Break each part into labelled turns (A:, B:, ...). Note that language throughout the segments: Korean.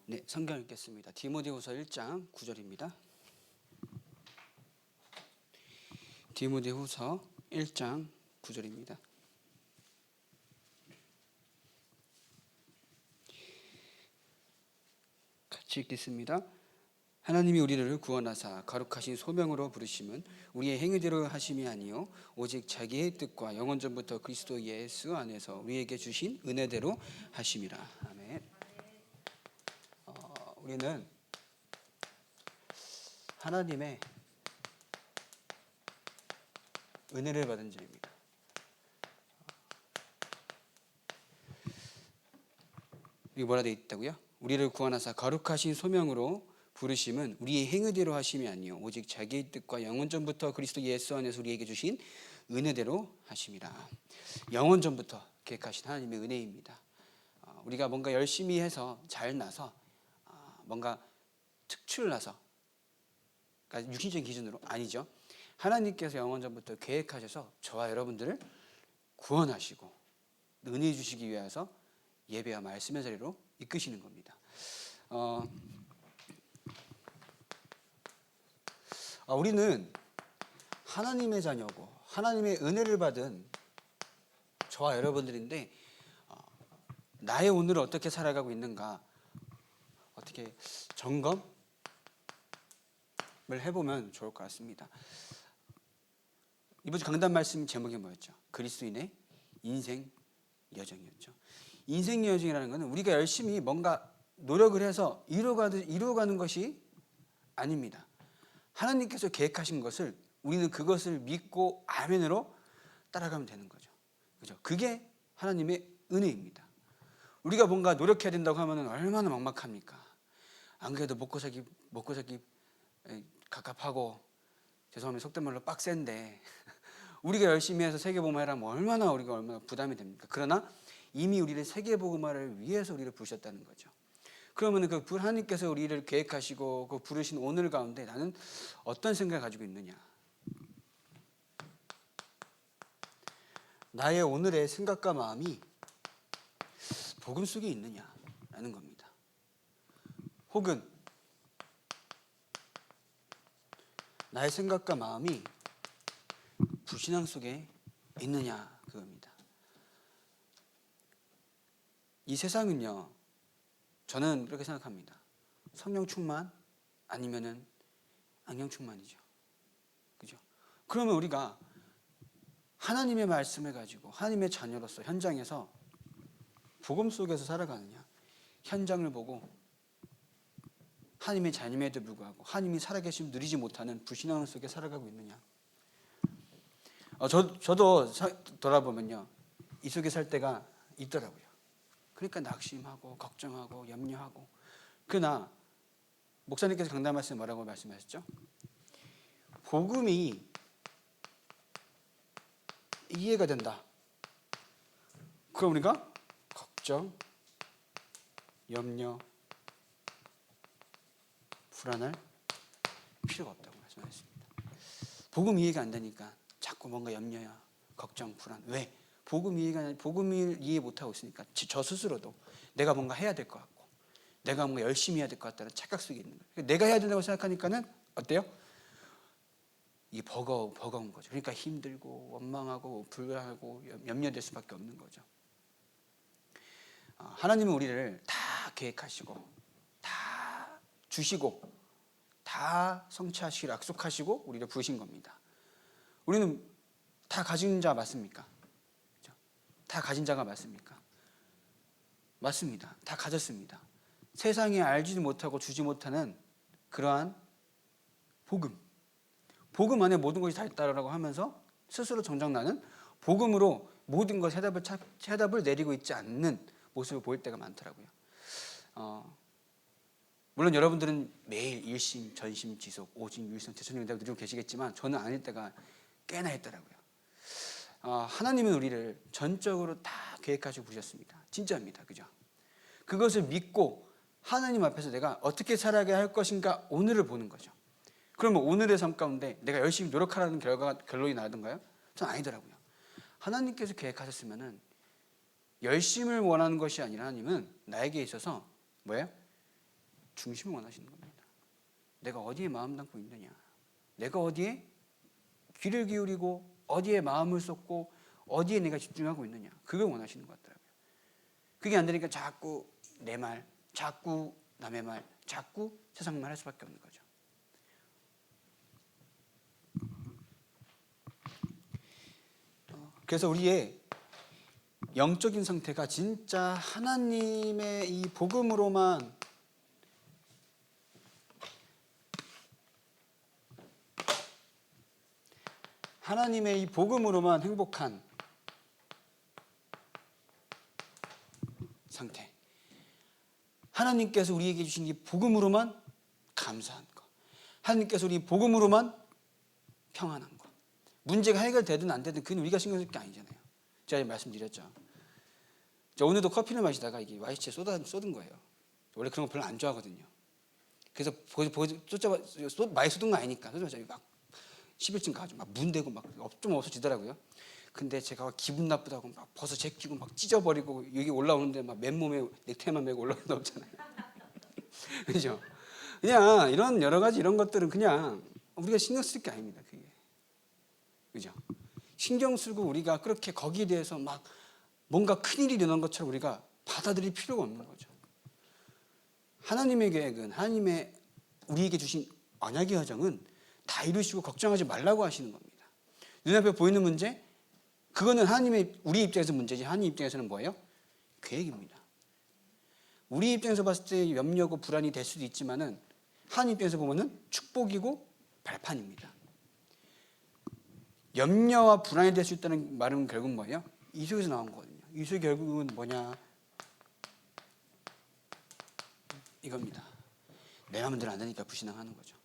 A: 네, 성경 읽겠습니다. 디모데후서 1장 9절입니다. 디모데후서 1장 9절입니다. 같이 읽겠습니다. 하나님이 우리를 구원하사 거룩하신 소명으로 부르심은 우리의 행위대로 하심이 아니요 오직 자기의 뜻과 영원 전부터 그리스도 예수 안에서 우리에게 주신 은혜대로 하심이라. 아멘. 우리는 하나님의 은혜를 받은 자입니다. 여기 뭐라 되어 있다고요? 우리를 구원하사 거룩하신 소명으로 부르심은 우리의 행위대로 하심이 아니요 오직 자기의 뜻과 영원 전부터 그리스도 예수 안에서 우리에게 주신 은혜대로 하심이라. 영원 전부터 계획하신 하나님의 은혜입니다. 우리가 뭔가 열심히 해서 잘나서 뭔가 특출나서, 그러니까 육신적인 기준으로 아니죠. 하나님께서 영원 전부터 계획하셔서 저와 여러분들을 구원하시고 은혜 주시기 위해서 예배와 말씀의 자리로 이끄시는 겁니다. 우리는 하나님의 자녀고 하나님의 은혜를 받은 저와 여러분들인데 나의 오늘을 어떻게 살아가고 있는가 어떻게 점검을 해보면 좋을 것 같습니다. 이번 주 강단 말씀 제목이 뭐였죠? 그리스도인의 인생 여정이었죠. 인생 여정이라는 것은 우리가 열심히 뭔가 노력을 해서 이루어가는 것이 아닙니다. 하나님께서 계획하신 것을 우리는 그것을 믿고 아멘으로 따라가면 되는 거죠. 그죠? 그게 하나님의 은혜입니다. 우리가 뭔가 노력해야 된다고 하면 얼마나 막막합니까? 안 그래도 먹고 살기 갑갑하고, 죄송합니다, 속된 말로 빡센데 우리가 열심히 해서 세계복음화하면 얼마나 부담이 됩니까? 그러나 이미 우리를 세계복음화를 위해서 우리를 부르셨다는 거죠. 그러면 그 하나님께서 우리를 계획하시고 그 부르신 오늘 가운데 나는 어떤 생각을 가지고 있느냐? 나의 오늘의 생각과 마음이 복음 속에 있느냐라는 겁니다. 혹은 나의 생각과 마음이 불신앙 속에 있느냐, 그겁니다. 이 세상은요, 저는 그렇게 생각합니다. 성령 충만 아니면은 악령 충만이죠. 그죠? 그러면 우리가 하나님의 말씀을 가지고 하나님의 자녀로서 현장에서 복음 속에서 살아가느냐, 현장을 보고 하나님의 자녀임에도 불구하고 하나님이 살아계심 누리지 못하는 불신앙 속에 살아가고 있느냐. 저도 돌아보면요, 이 속에 살 때가 있더라고요. 그러니까 낙심하고 걱정하고 염려하고. 그러나 목사님께서 강단 말씀에 뭐라고 말씀하셨죠? 복음이 이해가 된다. 그럼 우리가 걱정, 염려, 불안할 필요가 없다고 말씀하셨습니다. 복음 이해가 안 되니까 자꾸 뭔가 염려야, 걱정, 불안. 왜? 복음을 이해 못하고 있으니까 저 스스로도 내가 뭔가 해야 될 것 같고 내가 뭔가 열심히 해야 될 것 같다는 착각 속에 있는 거예요. 내가 해야 된다고 생각하니까는 어때요? 이게 버거운 거죠. 그러니까 힘들고 원망하고 불안하고 염려될 수밖에 없는 거죠. 하나님은 우리를 다 계획하시고 다 주시고 다 성취하시기로 약속하시고 우리를 부르신 겁니다. 우리는 다 가진 자 맞습니까? 다 가진 자가 맞습니까? 맞습니다. 다 가졌습니다. 세상에 알지도 못하고 주지 못하는 그러한 복음 안에 모든 것이 다 있다라고 하면서 스스로 정작 나는 복음으로 모든 것 해답을 내리고 있지 않는 모습을 보일 때가 많더라고요. 물론 여러분들은 매일 일심, 전심, 지속, 오직, 유일성, 최선을 누리고 계시겠지만 저는 아닐 때가 꽤나 있더라고요. 하나님은 우리를 전적으로 다 계획하시고 부르셨습니다. 진짜입니다. 그죠? 그것을 믿고 하나님 앞에서 내가 어떻게 살아가야 할 것인가 오늘을 보는 거죠. 그러면 오늘의 삶 가운데 내가 열심히 노력하라는 결론이 나던가요? 전 아니더라고요. 하나님께서 계획하셨으면은 열심을 원하는 것이 아니라 하나님은 나에게 있어서 뭐예요? 중심을 원하시는 겁니다. 내가 어디에 마음 담고 있느냐, 내가 어디에 귀를 기울이고 어디에 마음을 쏟고 어디에 내가 집중하고 있느냐, 그걸 원하시는 것 같더라고요. 그게 안 되니까 자꾸 내 말, 자꾸 남의 말, 자꾸 세상 말 할 수밖에 없는 거죠. 그래서 우리의 영적인 상태가 진짜 하나님의 이 복음으로만 행복한 상태, 하나님께서 우리에게 주신 이 복음으로만 감사한 것, 하나님께서 우리 복음으로만 평안한 것, 문제가 해결되든 안 되든 그건 우리가 신경 쓸 게 아니잖아요. 제가 말씀드렸죠. 오늘도 커피를 마시다가 이게 와이시에 쏟은 거예요. 원래 그런 거 별로 안 좋아하거든요. 그래서 많이 쏟은 거 아니니까 쏟자마자 막 11층 가죠. 막 문대고 막 좀 없어지더라고요. 근데 제가 기분 나쁘다고 막 벗어 제끼고 막 찢어버리고 여기 올라오는데 막 맨몸에 넥타이만 메고 올라오는 거 없잖아요. 그죠? 그냥 이런 여러 가지 이런 것들은 그냥 우리가 신경 쓸 게 아닙니다. 그게. 그죠? 신경 쓰고 우리가 그렇게 거기에 대해서 막 뭔가 큰일이 일어난 것처럼 우리가 받아들일 필요가 없는 거죠. 하나님의 계획은, 하나님의 우리에게 주신 언약의 여정은 다 이루시고 걱정하지 말라고 하시는 겁니다. 눈앞에 보이는 문제, 그거는 우리 입장에서 문제지 하나님 입장에서는 뭐예요? 계획입니다. 우리 입장에서 봤을 때 염려고 불안이 될 수도 있지만은 하나님 입장에서 보면은 축복이고 발판입니다. 염려와 불안이 될 수 있다는 말은 결국은 뭐예요? 이 속에서 나온 거거든요. 이 속이 결국은 뭐냐? 이겁니다. 내 마음대로 안 되니까 불신앙하는 거죠.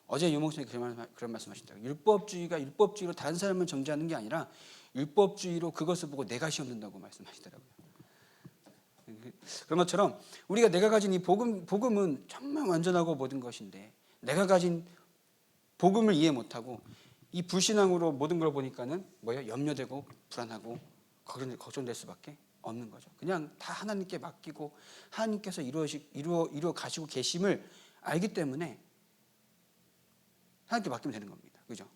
A: 어제 유 목사님 그런 말씀하셨더라고요. 율법주의로 다른 사람을 정죄하는 게 아니라 율법주의로 그것을 보고 내가 시험 든다고 말씀하시더라고요. 그런 것처럼 우리가 내가 가진 이 복음은 정말 완전하고 모든 것인데 내가 가진 복음을 이해 못하고 이 불신앙으로 모든 걸 보니까는 뭐예요? 염려되고 불안하고 걱정될 수밖에 없는 거죠. 그냥 다 하나님께 맡기고 하나님께서 이루어 가시고 계심을 알기 때문에 하나님께 맡기면 되는 겁니다. 그죠?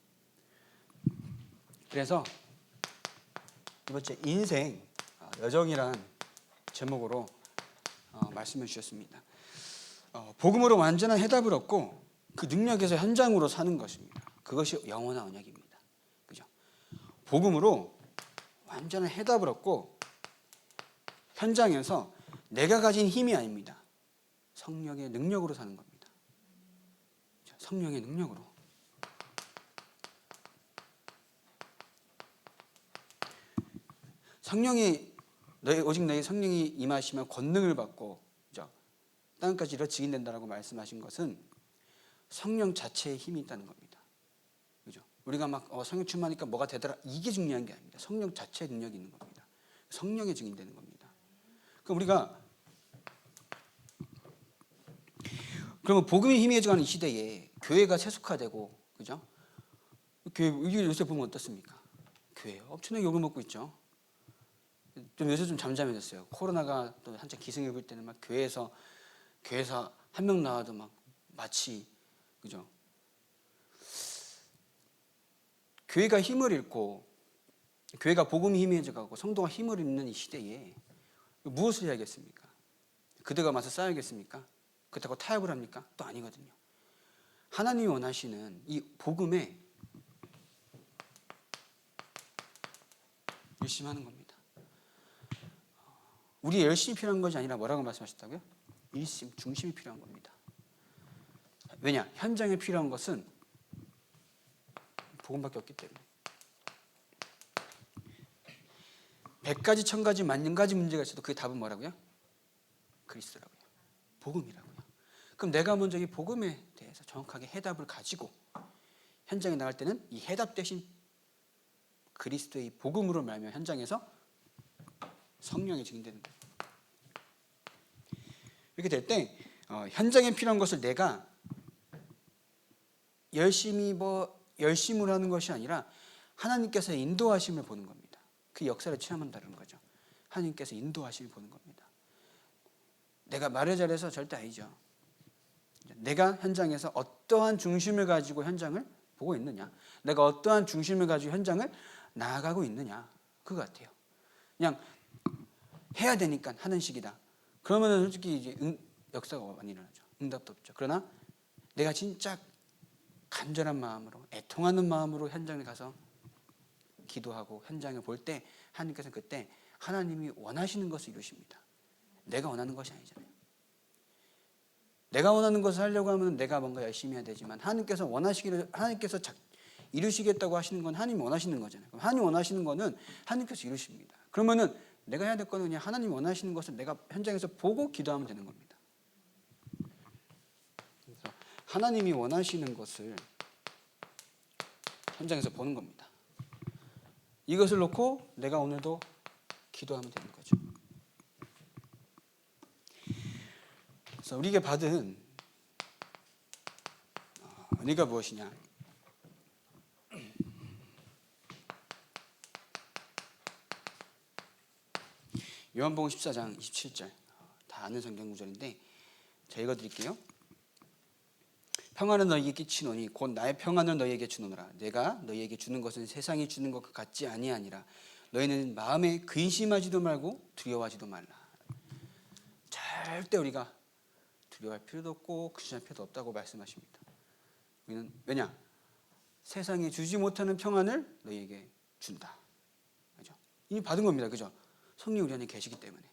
A: 그래서 이번째 인생 여정이란 제목으로 말씀을 주셨습니다. 복음으로 완전한 해답을 얻고 그 능력에서 현장으로 사는 것입니다. 그것이 영원한 언약입니다. 그죠? 복음으로 완전한 해답을 얻고 현장에서 내가 가진 힘이 아닙니다. 성령의 능력으로 사는 겁니다. 성령의 능력으로. 오직 너희 성령이 임하시면 권능을 받고 땅까지 이르러 증인된다라고 말씀하신 것은 성령 자체의 힘이 있다는 겁니다. 그죠? 우리가 막 성령 충만하니까 뭐가 되더라 이게 중요한 게 아닙니다. 성령 자체의 능력이 있는 겁니다. 성령의 증인되는 겁니다. 그러면 복음이 희미해져가는 이 시대에 교회가 세속화되고, 그죠? 교회 요새 보면 어떻습니까? 교회 엄청나게 욕을 먹고 있죠. 요새 좀 잠잠해졌어요. 코로나가 또 한창 기승을 부릴 때는 막 교회에서 한 명 나와도 막 마치, 그죠? 교회가 힘을 잃고 교회가 복음이 희미해져가고 성도가 힘을 잃는 이 시대에 무엇을 해야겠습니까? 그대가 맞서 싸야겠습니까? 그렇다고 타협을 합니까? 또 아니거든요. 하나님이 원하시는 이 복음에 열심히 하는 겁니다. 우리 열심히 필요한 것이 아니라 뭐라고 말씀하셨다고요? 일심, 중심이 필요한 겁니다. 왜냐? 현장에 필요한 것은 복음밖에 없기 때문에. 100가지, 1000가지, 10,000가지 문제가 있어도 그 답은 뭐라고요? 그리스도라고요. 복음이라고요. 그럼 내가 먼저 이 복음에 대해서 정확하게 해답을 가지고 현장에 나갈 때는 이 해답 대신 그리스도의 복음으로 말하면 현장에서 성령이 증인되는 거예요. 이렇게 될 때 현장에 필요한 것을 내가 열심으로 하는 것이 아니라 하나님께서 인도하심을 보는 겁니다. 그 역사를 체험한다는 거죠. 하나님께서 인도하심을 보는 겁니다. 내가 말을 잘해서 절대 아니죠. 내가 현장에서 어떠한 중심을 가지고 현장을 보고 있느냐, 내가 어떠한 중심을 가지고 현장을 나아가고 있느냐, 그거 같아요. 그냥 해야 되니까 하는 식이다. 그러면은 솔직히 이제 역사가 많이 일어나죠. 응답도 없죠. 그러나 내가 진짜 간절한 마음으로, 애통하는 마음으로 현장에 가서 기도하고 현장을 볼 때 하나님께서는 그때 하나님이 원하시는 것을 이루십니다. 내가 원하는 것이 아니잖아요. 내가 원하는 것을 하려고 하면 내가 뭔가 열심히 해야 되지만 하나님께서 이루시겠다고 하시는 건 하나님이 원하시는 거잖아요. 그럼 하나님 원하시는 거는 하나님께서 이루십니다. 그러면은 내가 해야 될 거는 그냥 하나님 원하시는 것을 내가 현장에서 보고 기도하면 되는 겁니다. 그래서 하나님이 원하시는 것을 현장에서 보는 겁니다. 이것을 놓고 내가 오늘도 기도하면 되는 거죠. 그래서 우리에게 받은 은혜가 무엇이냐? 요한복음 14장 27절, 다 아는 성경 구절인데 제가 읽어드릴게요. 평안은 너희에게 끼치노니 곧 나의 평안을 너희에게 주노라. 내가 너희에게 주는 것은 세상이 주는 것 같지 아니하니라. 너희는 마음에 근심하지도 말고 두려워하지도 말라. 절대 우리가 두려워할 필요도 없고 근심할 필요도 없다고 말씀하십니다. 우리는 왜냐? 세상에 주지 못하는 평안을 너희에게 준다. 그죠? 이미 받은 겁니다. 그죠? 성령이 우리 안에 계시기 때문에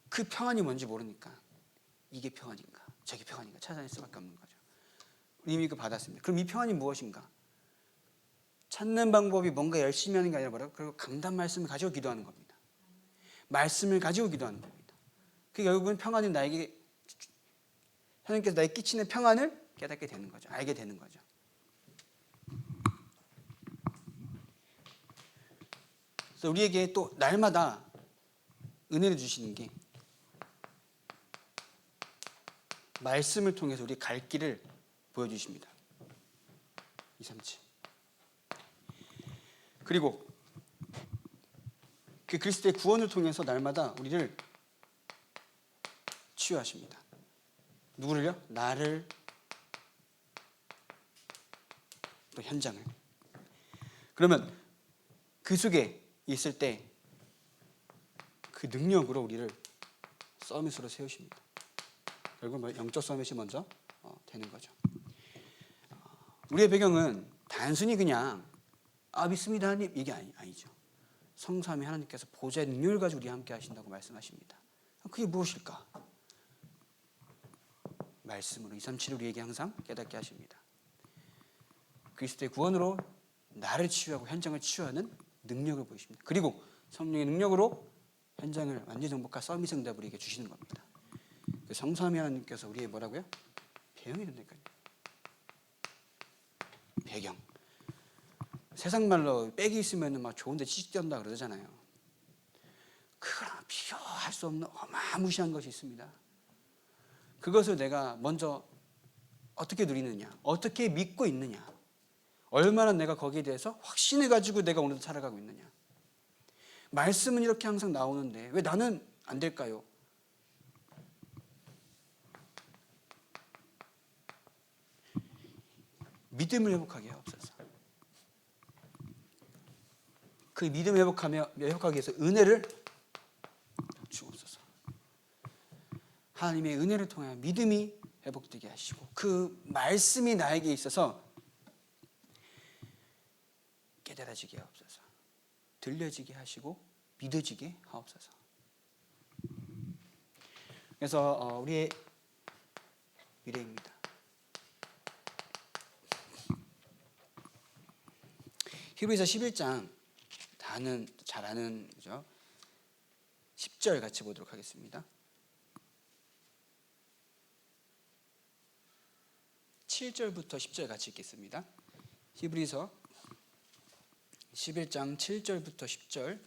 A: 그 평안이 뭔지 모르니까 이게 평안인가 저게 평안인가 찾아낼 수밖에 없는 거죠. 이미 그 받았습니다. 그럼 이 평안이 무엇인가? 찾는 방법이 뭔가 열심히 하는 게 아니라 뭐라고? 그리고 강단 말씀을 가지고 기도하는 겁니다. 말씀을 가지고 기도하는 겁니다. 그 결국은 평안이 나에게 하나님께서 나에게 끼치는 평안을 깨닫게 되는 거죠. 알게 되는 거죠. 그래서 우리에게 또 날마다 은혜를 주시는 게 말씀을 통해서 우리 갈 길을 보여주십니다. 2, 3, 7. 그리고 그 그리스도의 구원을 통해서 날마다 우리를 치유하십니다. 누구를요? 나를, 또 현장을. 그러면 그 속에 있을 때 그 능력으로 우리를 서밋으로 세우십니다. 결국 영적 서밋이 먼저 되는 거죠. 우리의 배경은 단순히 그냥 믿습니다 하나님 이게 아니죠. 성삼위 하나님께서 보좌의 능력을 가지고 우리와 함께 하신다고 말씀하십니다. 그게 무엇일까? 말씀으로 2, 3, 7을 우리에게 항상 깨닫게 하십니다. 그리스도의 구원으로 나를 치유하고 현장을 치유하는 능력을 보이십니다. 그리고 성령의 능력으로 현장을 완전 정복과 서밋 응답을 우리에게 주시는 겁니다. 그 성삼위 하나님께서 우리의 뭐라고요? 배경이 된다니까요. 배경. 세상 말로 빽이 있으면 막 좋은데 찌찌된다 그러잖아요. 그거랑 비교할 수 없는 어마무시한 것이 있습니다. 그것을 내가 먼저 어떻게 누리느냐, 어떻게 믿고 있느냐, 얼마나 내가 거기에 대해서 확신을 가지고 내가 오늘도 살아가고 있느냐. 말씀은 이렇게 항상 나오는데 왜 나는 안 될까요? 믿음을 회복하게 하옵소서. 그 믿음을 회복하기 위해서 은혜를 주옵소서. 하나님의 은혜를 통하여 믿음이 회복되게 하시고 그 말씀이 나에게 있어서 깨달아지게 하옵소서. 들려지게 하시고 믿어지게 하옵소서. 그래서 우리의 미래입니다. 히브리서 11장 잘 아는 그죠? 10절 같이 보도록 하겠습니다. 7절부터 10절 같이 읽겠습니다. 히브리서 11장 7절부터 10절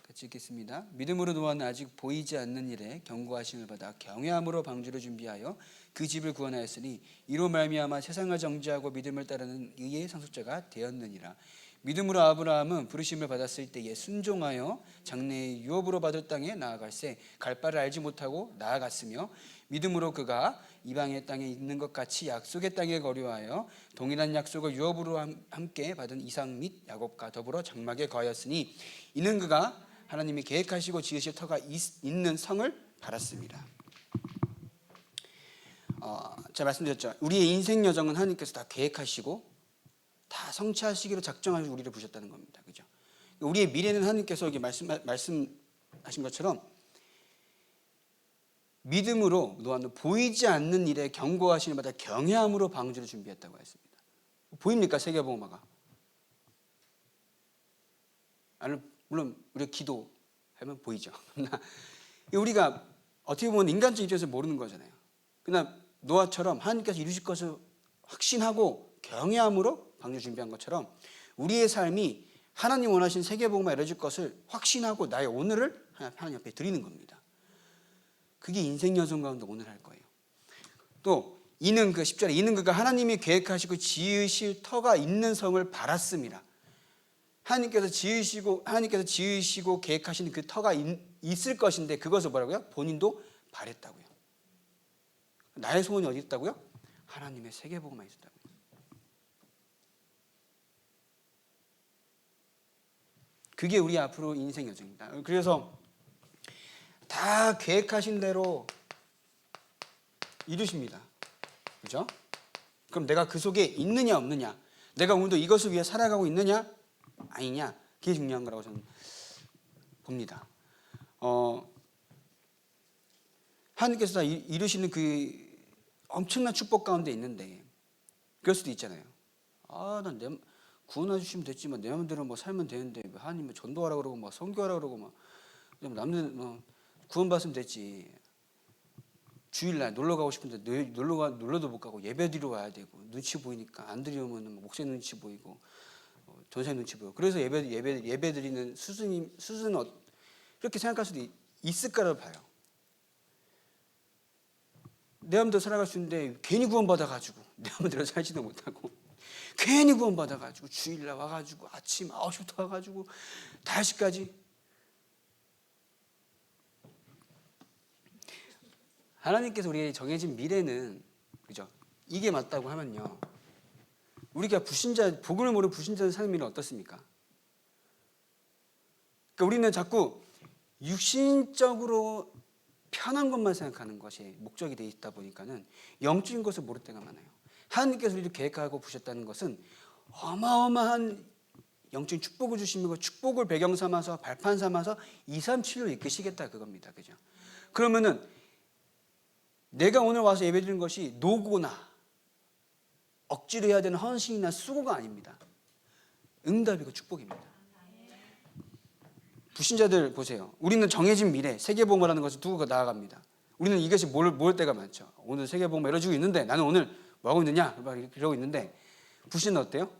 A: 같이 읽겠습니다. 믿음으로 노아는 아직 보이지 않는 일에 경고하심을 받아 경외함으로 방주를 준비하여 그 집을 구원하였으니 이로 말미암아 세상을 정죄하고 믿음을 따르는 의의 상속자가 되었느니라. 믿음으로 아브라함은 부르심을 받았을 때에 순종하여 장래의 유업으로 받을 땅에 나아갈새 갈 바를 알지 못하고 나아갔으며 믿음으로 그가 이방의 땅에 있는 것 같이 약속의 땅에 거류하여 동일한 약속을 유업으로 함께 받은 이삭 및 야곱과 더불어 장막에 거하였으니 이는 그가 하나님이 계획하시고 지으실 터가 있는 성을 바랐습니다. 제가 말씀드렸죠. 우리의 인생 여정은 하나님께서 다 계획하시고 다 성취하시기로 작정하시고 우리를 부르셨다는 겁니다. 그죠? 우리의 미래는 하나님께서 여기 말씀하신 것처럼 믿음으로 노아는 보이지 않는 일에 경고하시는 바다 경외함으로 방주를 준비했다고 했습니다. 보입니까? 세계복음화가? 물론 우리가 기도하면 보이죠. 우리가 어떻게 보면 인간적 입장에서 모르는 거잖아요. 그러나 노아처럼 하나님께서 이루실 것을 확신하고 경외함으로 방주 준비한 것처럼 우리의 삶이 하나님 원하신 세계복음화 이루어질 것을 확신하고 나의 오늘을 하나님 앞에 드리는 겁니다. 그게 인생 여정 가운데 오늘 할 거예요. 또 이는 그 10절에 이는 그가 하나님이 계획하시고 지으실 터가 있는 성을 바랐습니다. 하나님께서 지으시고 계획하시는 그 터가 있을 것인데 그것을 뭐라고요? 본인도 바랬다고요. 나의 소원이 어디 있다고요? 하나님의 세계복음화에 있었다고요. 그게 우리 앞으로 인생 여정입니다. 그래서 다 계획하신 대로 이루십니다. 그죠? 그럼 내가 그 속에 있느냐 없느냐, 내가 오늘도 이것을 위해 살아가고 있느냐 아니냐, 그게 중요한 거라고 저는 봅니다. 하나님께서 다 이루시는 그 엄청난 축복 가운데 있는데 그럴 수도 있잖아요. 난 내 구원해 주시면 됐지만 내 마음대로 뭐 살면 되는데 하나님 전도하라 그러고 막 선교하라 그러고 막 남들 구원받으면 됐지. 주일날 놀러 가고 싶은데 놀러도 못 가고 예배드리러 와야 되고 눈치 보이니까 안 드리면 목사님 눈치 보이고 전사님 눈치 보이고 그래서 예배 드리는 수준은 이렇게 생각할 수도 있을 거라고 봐요. 내 마음대로 살아갈 수 있는데 괜히 구원받아가지고 내 마음대로 살지도 못하고 괜히 구원받아가지고 주일날 와가지고 아침 9시부터 와가지고 5시까지 하나님께서 우리에게 정해진 미래는 그죠? 이게 맞다고 하면요. 우리가 복음을 모르는 불신자의 삶이 어떻습니까? 그러니까 우리는 자꾸 육신적으로 편한 것만 생각하는 것이 목적이 되어 있다 보니까는 영적인 것을 모를 때가 많아요. 하나님께서 우리를 계획하고 부셨다는 것은 어마어마한 영적인 축복을 주시는 것, 축복을 배경 삼아서 발판 삼아서 2, 3, 7로 이끄시겠다 그겁니다. 그죠? 그러면은 내가 오늘 와서 예배드리는 것이 노고나 억지로 해야 되는 헌신이나 수고가 아닙니다. 응답이고 축복입니다. 불신자들 보세요. 우리는 정해진 미래, 세계복음화라는 것을 두고 나아갑니다. 우리는 이것이 모를 때가 많죠. 오늘 세계복음화 이루어지고 있는데 나는 오늘 뭐 하고 있느냐? 이러고 있는데 불신은 어때요?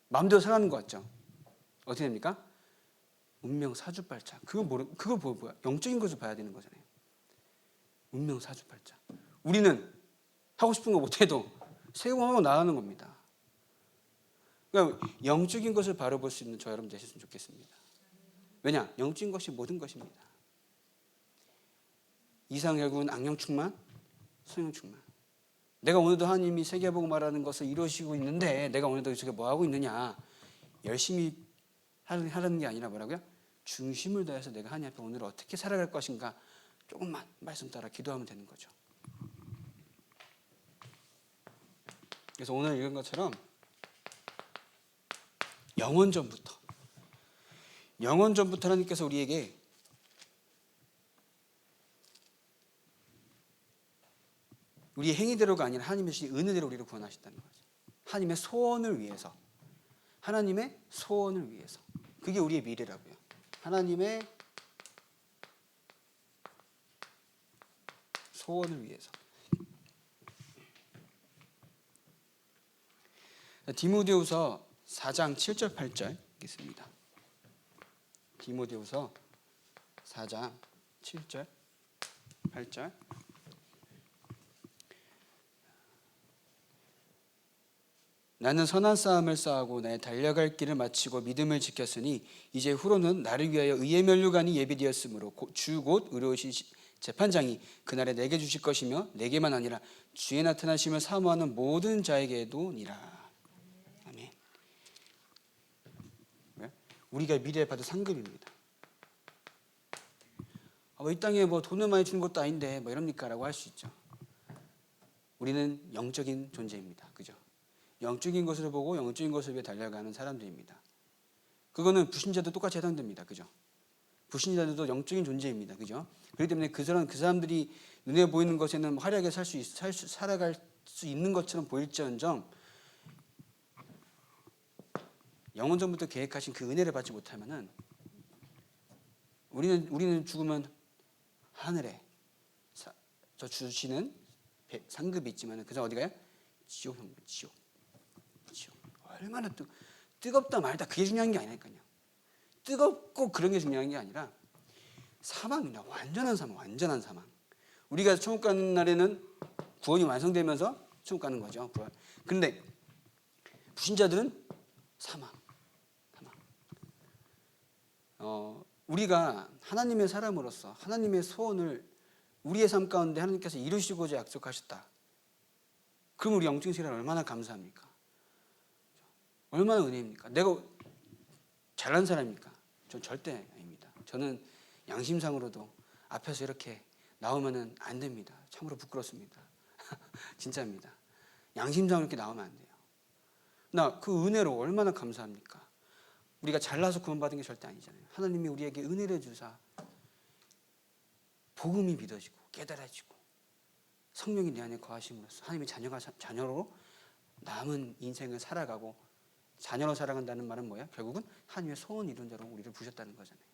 A: 마음대로 살아가는 것 같죠? 어떻게 됩니까? 운명 사주팔자. 그걸 뭐야? 영적인 것을 봐야 되는 거잖아요. 운명 사주팔자. 우리는 하고 싶은 거 못해도 세공하고 나가는 겁니다. 그러니까 영적인 것을 바라볼 수 있는 저 여러분 되셨으면 좋겠습니다. 왜냐? 영적인 것이 모든 것입니다. 이상 결국은 악령 충만, 성령 충만. 내가 오늘도 하나님이 세계복음화라는 것을 이루시고 있는데 내가 오늘도 저게 뭐 하고 있느냐? 열심히 하라는 게 아니라 뭐라고요? 중심을 다해서 내가 하나님 앞에 오늘 어떻게 살아갈 것인가? 조금만 말씀 따라 기도하면 되는 거죠. 그래서 오늘 읽은 것처럼 영원전부터 하나님께서 우리에게 우리의 행위대로가 아니라 하나님의 은혜대로 우리를 구원하셨다는 거죠. 하나님의 소원을 위해서. 그게 우리의 미래라고요. 하나님의 소원을 위해서. 디모데후서 4장 7절 8절 읽겠습니다. 디모데후서 4장 7절 8절 자, 나는 선한 싸움을 싸우고 나의 달려갈 길을 마치고 믿음을 지켰으니 이제 후로는 나를 위하여 의의 면류관이 예비되었으므로 주 곧 의로우신 재판장이 그날에 내게 주실 것이며 내게만 아니라 주의 나타나심을 사모하는 모든 자에게도니라. 아멘. 우리가 미래에 받을 상급입니다. 이 땅에 돈을 많이 주는 것도 아닌데 이럽니까? 라고 할 수 있죠. 우리는 영적인 존재입니다. 그죠? 영적인 것을 보고 영적인 것을 위해 달려가는 사람들입니다. 그거는 불신자도 똑같이 해당됩니다. 그죠? 불신자들도 영적인 존재입니다. 그죠? 그렇기 때문에 그 사람들이 눈에 보이는 것에는 화려하게 살아갈 수 있는 것처럼 보일지언정 영원 전부터 계획하신 그 은혜를 받지 못하면은 우리는 죽으면 하늘에 저 주시는 상급이 있지만 그저 어디 가요? 지옥. 얼마나 뜨겁다 말다 그게 중요한 게 아니니까요. 뜨겁고 그런 게 중요한 게 아니라 사망이나 완전한 사망. 우리가 천국 가는 날에는 구원이 완성되면서 천국 가는 거죠. 그런데 불신자들은 사망. 우리가 하나님의 사람으로서 하나님의 소원을 우리의 삶 가운데 하나님께서 이루시고자 약속하셨다. 그럼 우리 영적인 세계는 얼마나 감사합니까? 얼마나 은혜입니까? 내가 잘난 사람입니까? 전 절대 아닙니다. 저는 양심상으로도 앞에서 이렇게 나오면은 안 됩니다. 참으로 부끄럽습니다. 진짜입니다. 양심상으로 이렇게 나오면 안 돼요. 나 그 은혜로 얼마나 감사합니까? 우리가 잘나서 구원받은 게 절대 아니잖아요. 하나님이 우리에게 은혜를 주사 복음이 믿어지고 깨달아지고 성령이 내 안에 거하심으로써 하나님의 자녀로 남은 인생을 살아가고 자녀로 살아간다는 말은 뭐야? 결국은 하나님의 소원 이룬 자로 우리를 부르셨다는 거잖아요.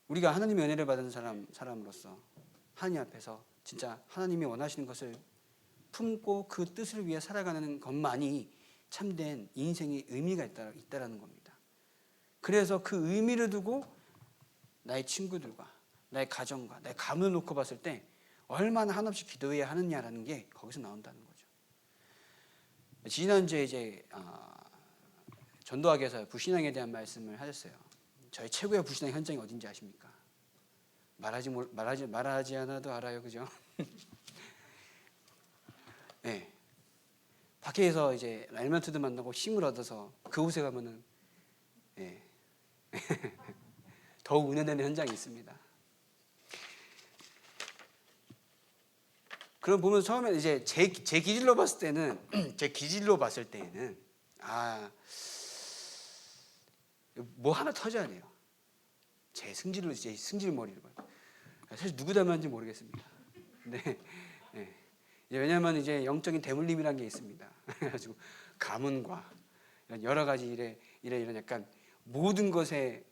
A: 우리가 하나님의 은혜를 받은 사람으로서 하나님 앞에서 진짜 하나님이 원하시는 것을 품고 그 뜻을 위해 살아가는 것만이 참된 인생의 의미가 있다라는 겁니다. 그래서 그 의미를 두고 나의 친구들과 나의 가정과 나의 가문을 놓고 봤을 때 얼마나 한없이 기도해야 하느냐라는 게 거기서 나온다는 거죠. 지난주에 이제 전도학에서 불신앙에 대한 말씀을 하셨어요. 저희 최고의 불신앙 현장이 어딘지 아십니까? 말하지 않아도 알아요, 그죠? 네. 밖에서 이제 랄멘트도 만나고 힘을 얻어서 그곳에 가면은 네. 더욱 은혜되는 현장이 있습니다. 그럼 보면 처음에 이제 제 기질로 봤을 때는 뭐 하나 터져야 돼요. 제 승질머리를 봐요. 사실 누구 닮았는지 모르겠습니다. 네. 왜냐하면 이제 영적인 대물림이라는 게 있습니다. 그래가지고 가문과 여러 가지 이런 약간 모든 것에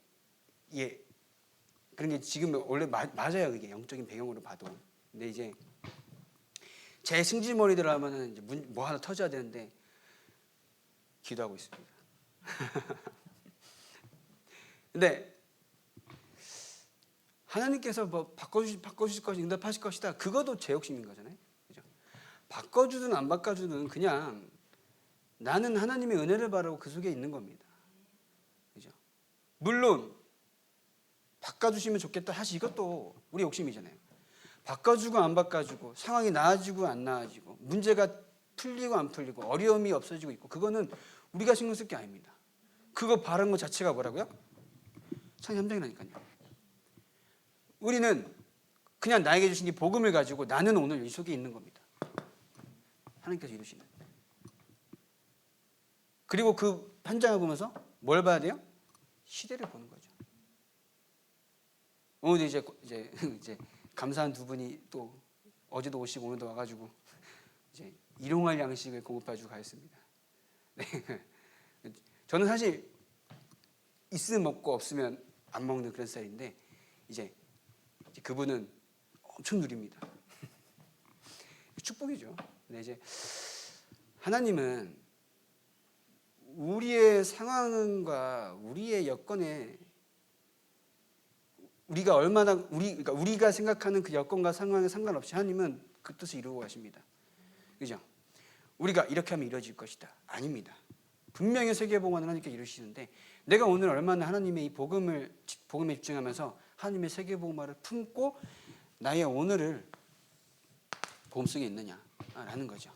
A: 그런 게 지금 원래 맞아요. 그게 영적인 배경으로 봐도. 근데 이제 제 승질머리들 하면은 이제 뭐 하나 터져야 되는데 기도하고 있습니다. 근데 하나님께서 뭐 바꿔주실 것이 응답하실 것이다. 그것도 제 욕심인 거잖아요. 그죠? 바꿔주든 안 바꿔주든 그냥 나는 하나님의 은혜를 바라고 그 속에 있는 겁니다. 그죠? 물론 바꿔주시면 좋겠다. 사실 이것도 우리 욕심이잖아요. 바꿔주고 안 바꿔주고 상황이 나아지고 안 나아지고 문제가 풀리고 안 풀리고 어려움이 없어지고 있고 그거는 우리가 신경 쓸 게 아닙니다. 그거 바라는 것 자체가 뭐라고요? 상의 함정이라니까요. 우리는 그냥 나에게 주신 이 복음을 가지고 나는 오늘 이 속에 있는 겁니다. 하나님께서 이루시는. 그리고 그 현장을 보면서 뭘 봐야 돼요? 시대를 보는 거죠. 오늘 이제 감사한 두 분이 또 어제도 오시고 오늘도 와가지고 이제 일용할 양식을 공급해주고 가셨습니다. 네. 저는 사실 있으면 먹고 없으면 안 먹는 그런 스타일인데 이제 그분은 엄청 누립니다. 축복이죠. 근데 이제 하나님은 우리의 상황과 우리의 여건에 그러니까 우리가 생각하는 그 여건과 상황에 상관없이 하나님은 그 뜻을 이루고 가십니다. 그죠? 우리가 이렇게 하면 이루어질 것이다. 아닙니다. 분명히 세계복음은 하나님께 이루시는데 내가 오늘 얼마나 하나님의 이 복음에 집중하면서 하나님의 세계복음화를 품고 나의 오늘을 복음 속에 있느냐라는 거죠.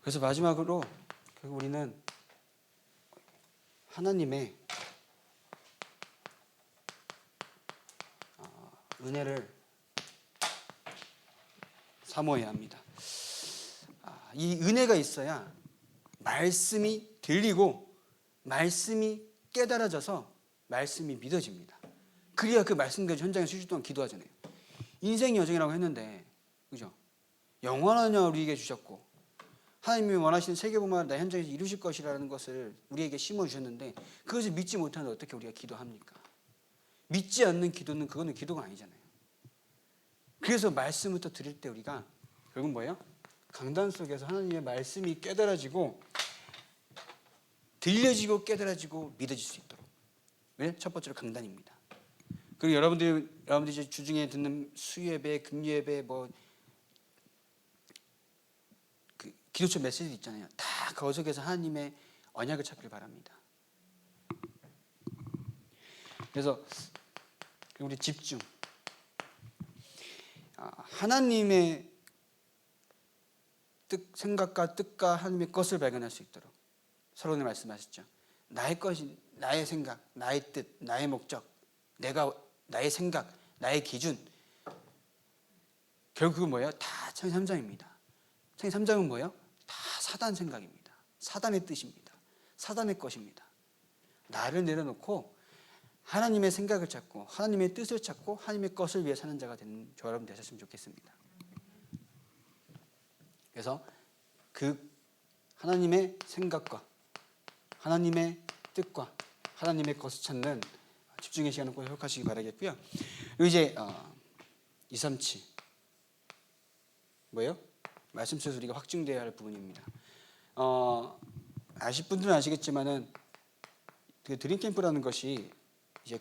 A: 그래서 마지막으로 결국 우리는 하나님의 은혜를 사모해야 합니다. 이 은혜가 있어야 말씀이 들리고 말씀이 깨달아져서 말씀이 믿어집니다. 그래야 그 말씀까지 현장에 수십 동안 기도하잖아요. 인생의 여정이라고 했는데, 그죠? 영원한 영을 우리에게 주셨고 하나님이 원하시는 세계복음화를 나 현장에서 이루실 것이라는 것을 우리에게 심어주셨는데 그것을 믿지 못하는데 어떻게 우리가 기도합니까? 믿지 않는 기도는 그거는 기도가 아니잖아요. 그래서 말씀부터 들을 때 우리가 결국 뭐예요? 강단 속에서 하나님의 말씀이 깨달아지고 들려지고 깨달아지고 믿어질 수 있도록. 왜? 첫 번째로 강단입니다. 그리고 여러분들이 이제 주중에 듣는 수예배, 금예배, 기도처 메시지 있잖아요. 다 그 속에서 하나님의 언약을 찾길 바랍니다. 그래서 우리 집중. 하나님의 생각과 뜻과 하나님의 것을 발견할 수 있도록 서론에 말씀하셨죠. 나의 것이, 나의 생각, 나의 뜻, 나의 목적, 나의 생각, 나의 기준. 결국 그건 뭐예요? 다 창세기 3장입니다. 창세기 3장은 뭐예요? 다 사단 생각입니다. 사단의 뜻입니다. 사단의 것입니다. 나를 내려놓고 하나님의 생각을 찾고 하나님의 뜻을 찾고 하나님의 것을 위해 사는 자가 되는 저 여러분 되셨으면 좋겠습니다. 그래서 그 하나님의 생각과 하나님의 뜻과 하나님의 것을 찾는 집중의 시간을 꼭 회복하시기 바라겠고요. 그리고 이제 237 뭐예요? 말씀 속에서 우리가 확증되어야 할 부분입니다. 아실 분들은 아시겠지만은 그 드림 캠프라는 것이 이제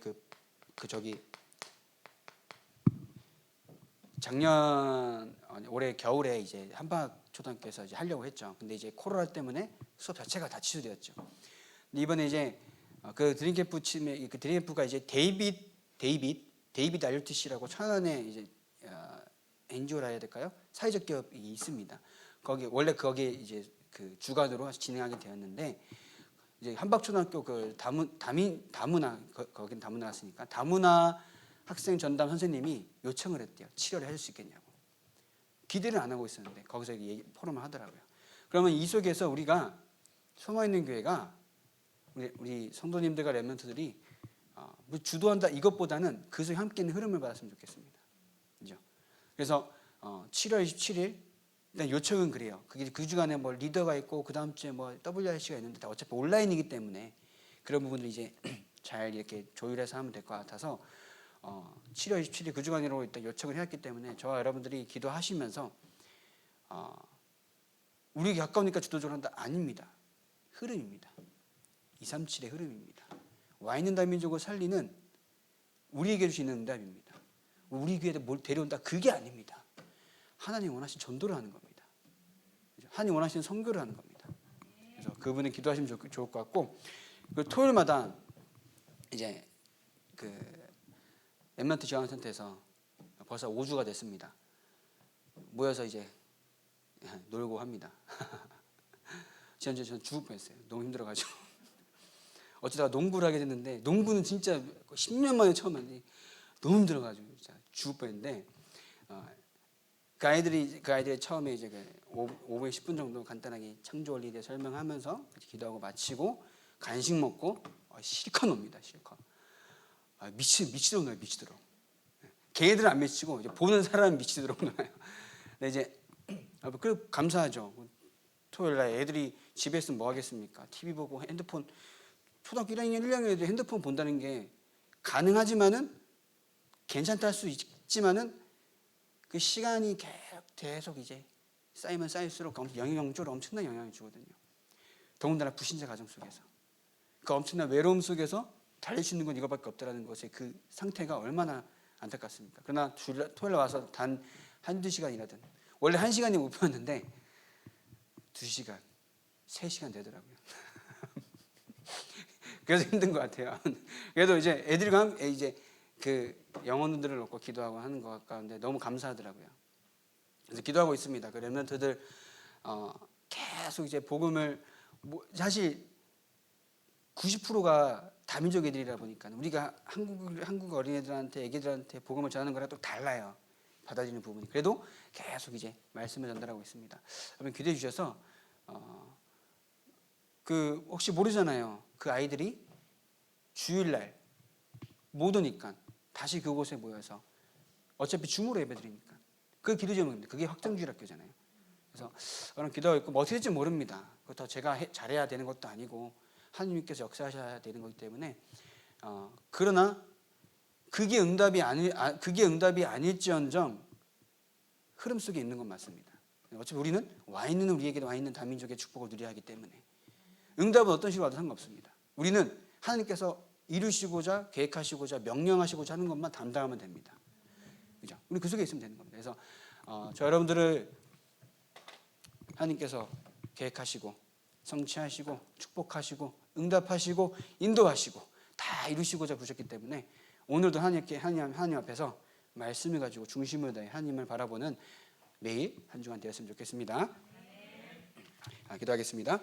A: 작년 올해 겨울에 이제 한박 초등학교에서 이제 하려고 했죠. 근데 이제 코로나 때문에 수업 자체가 다 취소되었죠. 근데 이번에 이제 그 드림 캠프 팀의 그 드림 캠프가 이제 데이빗 RUTC라고 천안에 이제 NGO라 해야 될까요? 사회적 기업이 있습니다. 거기에 이제 그 주관으로 진행하게 되었는데 이제 한박초등학교 그 다문화 거긴 다문화 갔으니까 다문화 학생 전담 선생님이 요청을 했대요. 7월에 해줄 수 있겠냐고. 기대를 안 하고 있었는데 거기서 포럼을 하더라고요. 그러면 이 속에서 우리가 숨어 있는 교회가 우리 성도님들과 렘넌트들이 주도한다 이것보다는 그 속에 함께 있는 흐름을 받았으면 좋겠습니다. 그죠? 그래서 7월 27일 일단 요청은 그래요. 그게 그 주간에 뭐 리더가 있고 그 다음 주에 뭐 WRC가 있는데 다 어차피 온라인이기 때문에 그런 부분들 이제 잘 이렇게 조율해서 하면 될 것 같아서 7월 27일 그 주간으로 일단 요청을 해왔기 때문에 저와 여러분들이 기도하시면서 우리에게 가까우니까 주도적으로 한다 아닙니다. 흐름입니다. 237의 흐름입니다. 와 있는 다민족을 살리는 우리에게 주시는 응답입니다. 우리 교회에 뭘 데려온다 그게 아닙니다. 하나님 원하시는 전도를 하는 겁니다. 하나님 원하시는 선교를 하는 겁니다. 그래서 그분이 기도하시면 좋을 것 같고 그 토요일마다 이제 그 렘넌트 지원센터에서 벌써 5주가 됐습니다. 모여서 이제 놀고 합니다. 지난주에 저는 죽을 뻔했어요. 너무 힘들어가지고 어쩌다가 농구를 하게 됐는데 농구는 진짜 10년 만에 처음 하는데 너무 힘들어가지고 진짜 죽을 뻔했는데 그 아이들이 처음에 이제 5분 10분 정도 간단하게 창조 원리에 대해 설명하면서 기도하고 마치고 간식 먹고 실컷 놉니다. 실컷 미치도록 놀아요. 미치도록. 걔네들은 안 미치고 이제 보는 사람은 미치도록 놀아요. 근데 이제 그 감사하죠. 토요일 날 애들이 집에 있으면 뭐 하겠습니까? TV 보고 핸드폰 초등학교 1학년 1학년 애들이 핸드폰 본다는 게 가능하지만은 괜찮다 할 수 있지만은 그 시간이 계속 이제 쌓이면 쌓일수록 영향적으로 엄청난 영향을 주거든요. 더군다나 불신자 가정 속에서 그 엄청난 외로움 속에서 달릴 수 있는 건 이거밖에 없다라는 것의 그 상태가 얼마나 안타깝습니까? 그러나 토요일 와서 단 한두 시간이라든 원래 1시간이 목표였는데 2시간, 3시간 되더라고요. 그래서 힘든 것 같아요. 그래도 이제 애들과 이제 그 영혼들을 놓고 기도하고 하는 것 가운데 너무 감사하더라고요. 그래서 기도하고 있습니다. 그 렘넌트들 계속 이제 복음을 사실 90%가 다민족 애들이라 보니까 우리가 한국 어린애들한테 애기들한테 복음을 전하는 거랑 또 달라요. 받아들이는 부분이. 그래도 계속 이제 말씀을 전달하고 있습니다. 여러분 기도해 주셔서 그 혹시 모르잖아요. 그 아이들이 주일날 못 오니까 다시 그곳에 모여서 어차피 줌으로 예배드리니까 그 기도 제목입니다. 그게 확정주일학교잖아요. 그래서 여러분 기도하고 있고 뭐 어떻게 될지 모릅니다. 그렇다고 제가 잘해야 되는 것도 아니고 하나님께서 역사하셔야 되는 거기 때문에 그러나 그게 응답이 아닐지언정 흐름 속에 있는 건 맞습니다. 어차피 우리는 와 있는 우리에게도 와 있는 다민족의 축복을 누려야 하기 때문에 응답은 어떤 식으로 와도 상관없습니다. 우리는 하나님께서 이루시고자 계획하시고자 명령하시고자 하는 것만 담당하면 됩니다. 그죠? 우리 그 속에 있으면 되는 겁니다. 그래서 저 여러분들을 하나님께서 계획하시고 성취하시고 축복하시고 응답하시고 인도하시고 다 이루시고자 부르셨기 때문에 오늘도 하나님 앞에서 말씀을 가지고 중심을 다해 하나님을 바라보는 매일 한 주간 되었으면 좋겠습니다. 기도하겠습니다.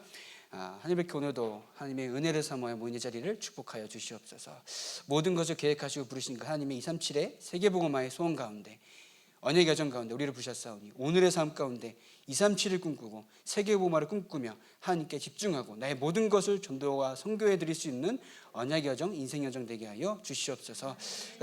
A: 하나님께 오늘도 하나님의 은혜를 삼아 모인 이 자리를 축복하여 주시옵소서. 모든 것을 계획하시고 부르신 그 하나님의 237의 세계복음화의 소원 가운데 언약의 여정 가운데 우리를 부르셨사오니 오늘의 삶 가운데 237을 꿈꾸고 세계복음화를 꿈꾸며 하나님께 집중하고 나의 모든 것을 전도와 선교해 드릴 수 있는 언약의 여정, 인생의 여정 되게 하여 주시옵소서.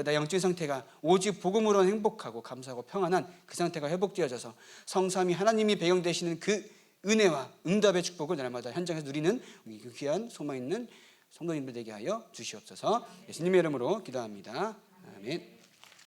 A: 나의 영적인 상태가 오직 복음으로 행복하고 감사하고 평안한 그 상태가 회복되어져서 성삼위 하나님이 배경 되시는 그 은혜와 응답의 축복을 날마다 현장에서 누리는 우리 귀한 소망 있는 성도님들 되게 하여 주시옵소서. 예수님의 이름으로 기도합니다. 아멘.